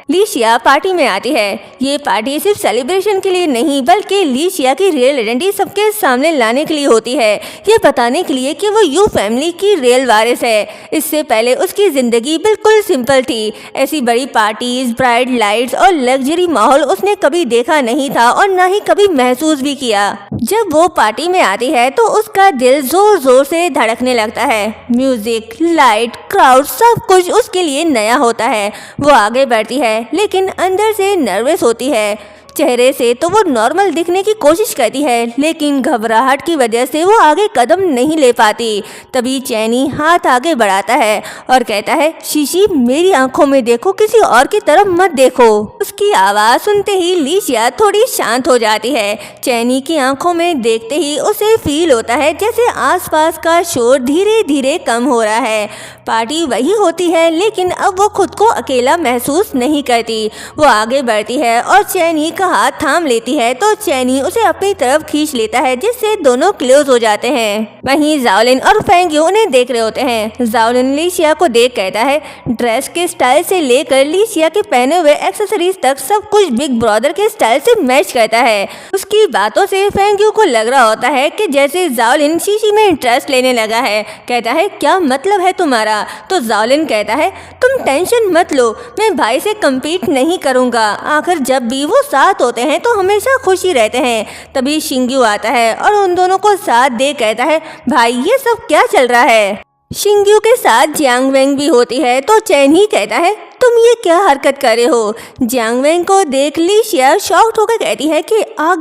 Lixia party में आती है। ये पार्टी सिर्फ सेलिब्रेशन के लिए नहीं बल्कि लीशिया की रियल आइडेंटिटी सबके सामने लाने के लिए होती है, ये बताने के लिए कि वो यू फैमिली की रियल वारिस है। इससे पहले उसकी जिंदगी बिल्कुल सिंपल थी। ऐसी बड़ी पार्टीज, ब्राइट लाइट्स और लग्जरी माहौल उसने कभी देखा नहीं था और ना ही कभी महसूस भी किया। जब वो पार्टी में आती है तो उसका दिल जोर जोर से धड़कने लगता है। म्यूजिक, लाइट, क्राउड सब कुछ उसके लिए नया होता है। वो आगे बढ़ती है लेकिन अंदर से नर्वस होती है। चेहरे से तो वो नॉर्मल दिखने की कोशिश करती है लेकिन घबराहट की वजह से वो आगे कदम नहीं ले पाती। तभी चैनी हाथ आगे बढ़ाता है और कहता है, शीशी मेरी आंखों में देखो, किसी और की तरफ मत देखो। उसकी आवाज़ सुनते ही लीशिया थोड़ी शांत हो जाती है। चैनी की आंखों में देखते ही उसे फील होता है जैसे आसपास का शोर धीरे धीरे कम हो रहा है। पार्टी वही होती है लेकिन अब वो खुद को अकेला महसूस नहीं करती। वो आगे बढ़ती है और चैनी का हाथ थाम लेती है तो चैनी उसे अपनी तरफ खींच लेता है जिससे दोनों क्लोज हो जाते हैं। वहीं जाओलिन और फेंग यू उन्हें देख रहे होते हैं। जाओलिन लीशिया को देख कहता है, ड्रेस के स्टाइल से लेकर लीशिया के पहने हुए एक्सेसरीज तक सब कुछ बिग ब्रदर के स्टाइल से मैच करता है। उसकी बातों से फेंग यू को लग रहा होता है कि जैसे जाओलिन शीशी में इंटरेस्ट लेने लगा है। कहता है, क्या मतलब है तुम्हारा? तो जाओलिन कहता है, तुम टेंशन मत लो, मैं भाई से कम्पीट नहीं करूँगा। आखिर जब भी वो साथ होते हैं तो हमेशा खुशी रहते हैं। तभी शिंग्यू आता है और उन दोनों को साथ दे कहता है, भाई ये सब क्या चल रहा है? शिंग्यू के साथ जियांग वेंग भी होती है तो चैन ही कहता है, तुम ये क्या हरकत कर रहे हो? जियांग वेंग को देख लीशिया शॉक्ड होकर कहती है कि आ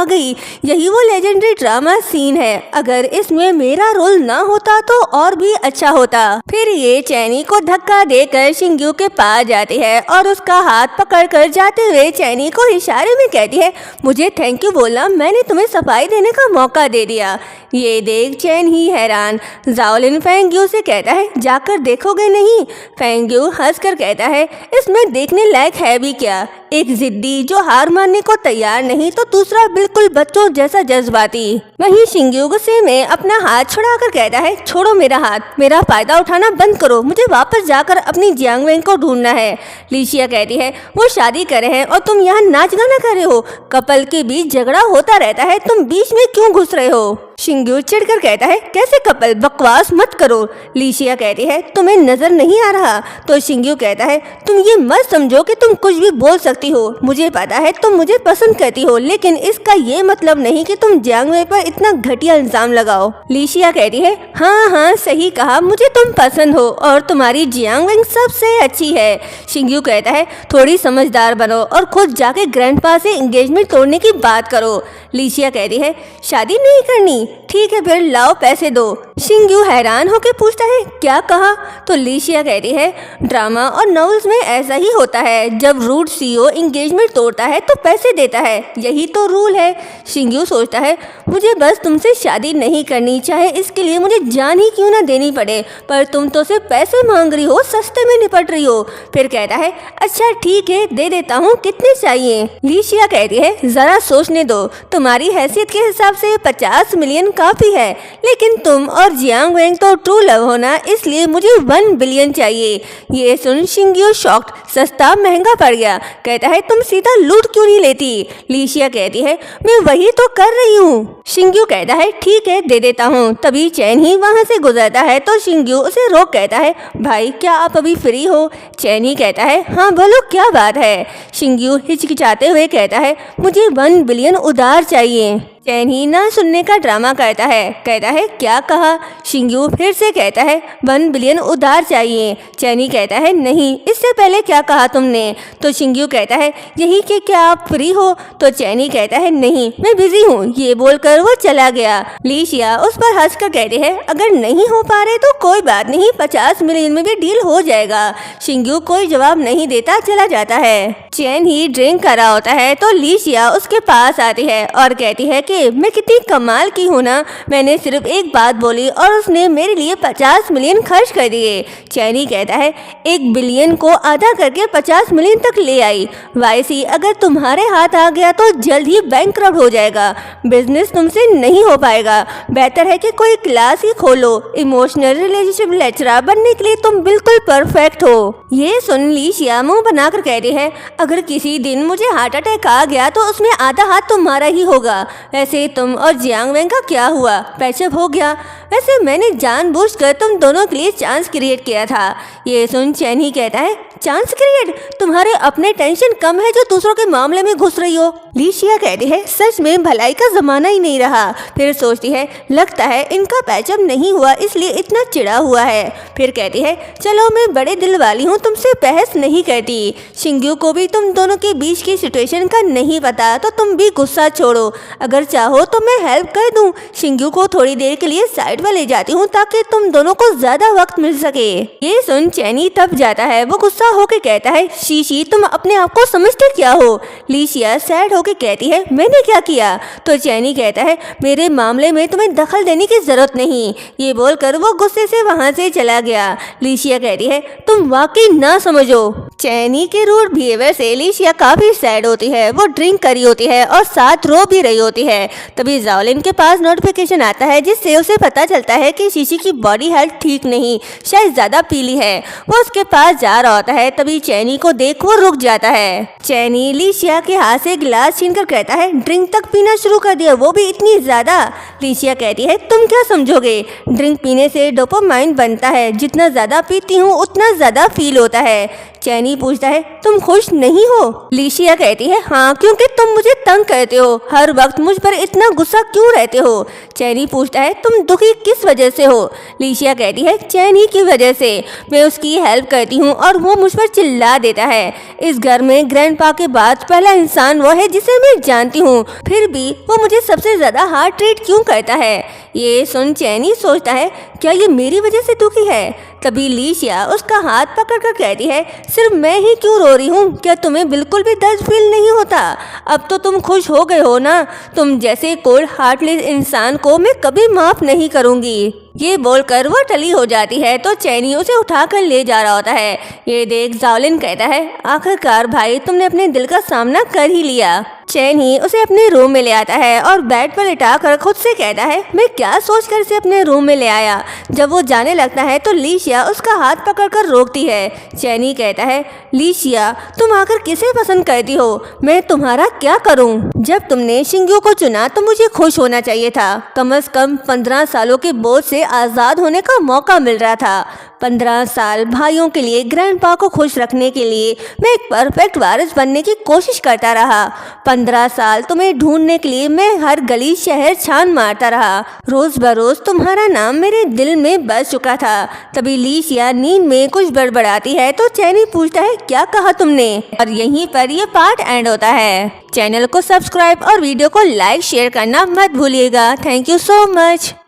गई, यही वो लेजेंडरी ड्रामा सीन है। अगर इसमें मेरा रोल ना होता तो और भी अच्छा होता। फिर ये चैनी को धक्का देकर शिंग्यू के पास जाती है और उसका हाथ पकड़कर जाते हुए चैनी को इशारे में कहती है, मुझे थैंक यू बोलना, मैंने तुम्हें सफाई देने का मौका दे दिया। ये देख चैन ही हैरान। जाओलिन फेंग यू से कहता है, जाकर देखोगे नहीं? फेंग यू हंसकर कहता है, इसमें देखने लायक है भी क्या? एक जिद्दी जो हार मानने को तैयार नहीं तो दूसरा बिल्कुल बच्चों जैसा जज्बाती। वहीं शिंग्यू गुस्से में अपना हाथ छुड़ाकर कहता है, छोड़ो मेरा हाथ, मेरा फायदा उठाना बंद करो, मुझे वापस जाकर अपनी जियांग वेंग को ढूंढना है। लीशिया कहती है, वो शादी करे हैं और तुम यहाँ नाच गाना कर रहे हो, कपल के बीच झगड़ा होता रहता है, तुम बीच में क्यों घुस रहे हो? शिंग्यू चिढ़कर कहता है, कैसे कपल, बकवास मत करो। लीशिया कहती है, तुम्हें नजर नहीं आ रहा? तो शिंग्यू कहता है, तुम ये मत समझो कि तुम कुछ भी बोल सकती हो, मुझे पता है तुम मुझे पसंद करती हो, लेकिन इसका ये मतलब नहीं कि तुम जियांग वेंग पर इतना घटिया इल्जाम लगाओ। लीशिया कहती है, हाँ सही कहा, मुझे तुम पसंद हो और तुम्हारी जियांग वेंग सबसे अच्छी है। शिंग्यू कहता है, थोड़ी समझदार बनो और खुद जाके ग्रैंडपा से एंगेजमेंट तोड़ने की बात करो। लीशिया कहती है, शादी नहीं करनी? ठीक है फिर लाओ पैसे दो। शिंग्यू हैरान होकर पूछता है, क्या कहा? तो लीशिया कहती है, ड्रामा और नॉवेल्स में ऐसा ही होता है, जब रूड सीईओ एंगेजमेंट तोड़ता है तो पैसे देता है, यही तो रूल है। शिंग्यू सोचता है, मुझे बस तुमसे शादी नहीं करनी, चाहे इसके लिए मुझे जान ही क्यों ना देनी पड़े, पर तुम तो सिर्फ पैसे मांग रही हो, सस्ते में निपट रही हो। फिर कहता है, अच्छा ठीक है दे देता हूँ, कितने चाहिए? लीशिया कहती है, जरा सोचने दो, तुम्हारी हैसियत के हिसाब से 50 मिलियन काफी है, लेकिन तुम और जियांग वेंग तो ट्रू लव हो ना, इसलिए मुझे 1 बिलियन चाहिए। ये सुन शिंग्यू शॉक्ड, सस्ता महंगा पड़ गया। कहता है, तुम सीधा लूट क्यों नहीं लेती? लीशिया कहती है, मैं वही तो कर रही हूँ। शिंग्यू कहता है, ठीक है दे देता हूँ। तभी चैन ही वहाँ से गुजरता है तो शिंग्यू उसे रोक कहता है, भाई क्या आप अभी फ्री हो? चैन ही कहता है, हाँ बोलो क्या बात है? शिंग्यू हिचकिचाते हुए कहता है, मुझे 1 बिलियन उधार चाहिए। चैन ही ना सुनने का ड्रामा करता है, कहता है, क्या कहा? शिंग्यू फिर से कहता है, 1 बिलियन उधार चाहिए। चैनी कहता है, नहीं, इससे पहले क्या कहा तुमने? तो शिंग्यू कहता है, यही कि क्या आप फ्री हो? तो चैनी कहता है, नहीं मैं बिजी हूँ। ये बोलकर वो चला गया। लीशिया उस पर हंसकर कहती है, अगर नहीं हो पा रहे तो कोई बात नहीं, 50 मिलियन में भी डील हो जाएगा। शिंग्यू कोई जवाब नहीं देता, चला जाता है। चैन ही ड्रिंक कर रहा होता है तो लीशिया उसके पास आती है और कहती है कि देखिए मैं कितनी कमाल की हूँ ना, मैंने सिर्फ एक बात बोली और उसने मेरे लिए 50 मिलियन खर्च कर दिए। चैनी कहता है 1 बिलियन को आधा करके 50 मिलियन तक ले आई। वाईसी अगर तुम्हारे हाथ आ गया तो जल्द ही बैंकक्रप्ट हो जाएगा, बिजनेस तुमसे नहीं हो पाएगा। बेहतर है कि कोई क्लास ही खोलो, इमोशनल रिलेशनशिप लेक्चरर बनने के लिए तुम बिल्कुल परफेक्ट हो। ये सुन ली शिया मुंह बनाकर कहती है अगर किसी दिन मुझे हार्ट अटैक आ गया तो उसमें आधा हाथ तुम्हारा ही होगा। वैसे तुम और जियांग वेंग का क्या हुआ, पैचअप हो गया? वैसे मैंने जानबूझकर तुम दोनों के लिए चांस क्रिएट किया था। ये सुन चैनी कहता है चांस क्रिएट? तुम्हारे अपने टेंशन कम है जो दूसरों के मामले में घुस रही हो। ली शिया कहती है सच में भलाई का जमाना ही नहीं रहा। फिर सोचती है लगता है इनका पैचअप नहीं हुआ इसलिए इतना चिढ़ा हुआ है। फिर कहती है चलो मैं बड़े दिल वाली हूँ, तुमसे बहस नहीं करती। शिंग्यू को भी तुम दोनों के बीच की सिचुएशन का नहीं पता तो तुम भी गुस्सा छोड़ो, अगर चाहो तो मैं हेल्प कर दूं। शिंग्यू को थोड़ी देर के लिए साइड पर ले जाती हूँ ताकि तुम दोनों को ज्यादा वक्त मिल सके। ये सुन चैनी तब जाता है, वो गुस्सा होके कहता है शीशी तुम अपने आप को समझते क्या हो? ली शिया सैड होके कहती है मैंने क्या किया? तो चैनी कहता है मेरे मामले में तुम्हें दखल देने की जरूरत नहीं। ये बोलकर वो गुस्से से वहाँ से चला गया। ली शिया कहती है तुम वाकई ना समझो। चैनी के रूड बिहेवियर से ली शिया काफी सैड होती है। वो ड्रिंक करी होती है और साथ रो भी रही होती है। तभी जाओलिन के पास नोटिफिकेशन आता है जिससे उसे पता चलता है कि शीशी की बॉडी हेल्थ ठीक नहीं, शायद ज्यादा पीली है। वो उसके पास जा रहा होता है तभी चैनी को देख वो रुक जाता है। चैनी ली शिया के हाथ से गिलास छीनकर कहता है ड्रिंक तक पीना शुरू कर दिया, वो भी इतनी ज्यादा। ली शिया कहती है तुम क्या समझोगे, ड्रिंक पीने से डोपामाइन बनता है, जितना ज्यादा पीती हूँ उतना ज्यादा फील होता है। चैनी पूछता है तुम खुश नहीं हो? ली शिया कहती है हाँ क्योंकि तुम मुझे तंग करते हो, हर वक्त मुझ पर इतना गुस्सा क्यों रहते हो? चैनी पूछता है तुम दुखी किस वजह से हो? ली शिया कहती है चैनी की वजह से, मैं उसकी हेल्प करती हूँ और वो मुझ पर चिल्ला देता है। इस घर में ग्रैंडपा के बाद पहला इंसान वो है जिसे मैं जानती हूँ, फिर भी वो मुझे सबसे ज्यादा हार्ड ट्रीट क्यों करता है? ये सुन चैनी सोचता है क्या ये मेरी वजह से दुखी है? तभी ली शिया उसका हाथ पकड़कर कहती है सिर्फ मैं ही क्यों रो रही हूँ, क्या तुम्हें बिल्कुल भी दर्द फील नहीं होता? अब तो तुम खुश हो गए हो ना, तुम जैसे कोल्ड हार्टलेस इंसान को मैं कभी माफ नहीं करूँगी। ये बोलकर वो टली हो जाती है तो चैनी उसे उठाकर ले जा रहा होता है। ये देख जाओलिन कहता है आखिरकार भाई तुमने अपने दिल का सामना कर ही लिया। चैनी उसे अपने रूम में ले आता है और बेड पर लिटाकर खुद से कहता है मैं क्या सोचकर इसे अपने रूम में ले आया। जब वो जाने लगता है तो ली शिया उसका हाथ पकड़कर रोकती है। चैनी कहता है ली शिया तुम आकर किसे पसंद करती हो, मैं तुम्हारा क्या करूं? जब तुमने शिंग्यू को चुना तो मुझे खुश होना चाहिए था, कम से कम 15 सालों के बोझ से आजाद होने का मौका मिल रहा था। 15 साल भाइयों के लिए ग्रैंडपा को खुश रखने के लिए मैं एक परफेक्ट वारिस बनने की कोशिश करता रहा। 15 साल तुम्हें ढूंढने के लिए मैं हर गली शहर छान मारता रहा। रोज बरोज तुम्हारा नाम मेरे दिल में बस चुका था। तभी ली शिया नींद में कुछ बड़बड़ाती है तो चैनी पूछता है क्या कहा तुमने? और यहीं पर यह पार्ट एंड होता है। चैनल को सब्सक्राइब और वीडियो को लाइक शेयर करना मत भूलिएगा। Thank you so much.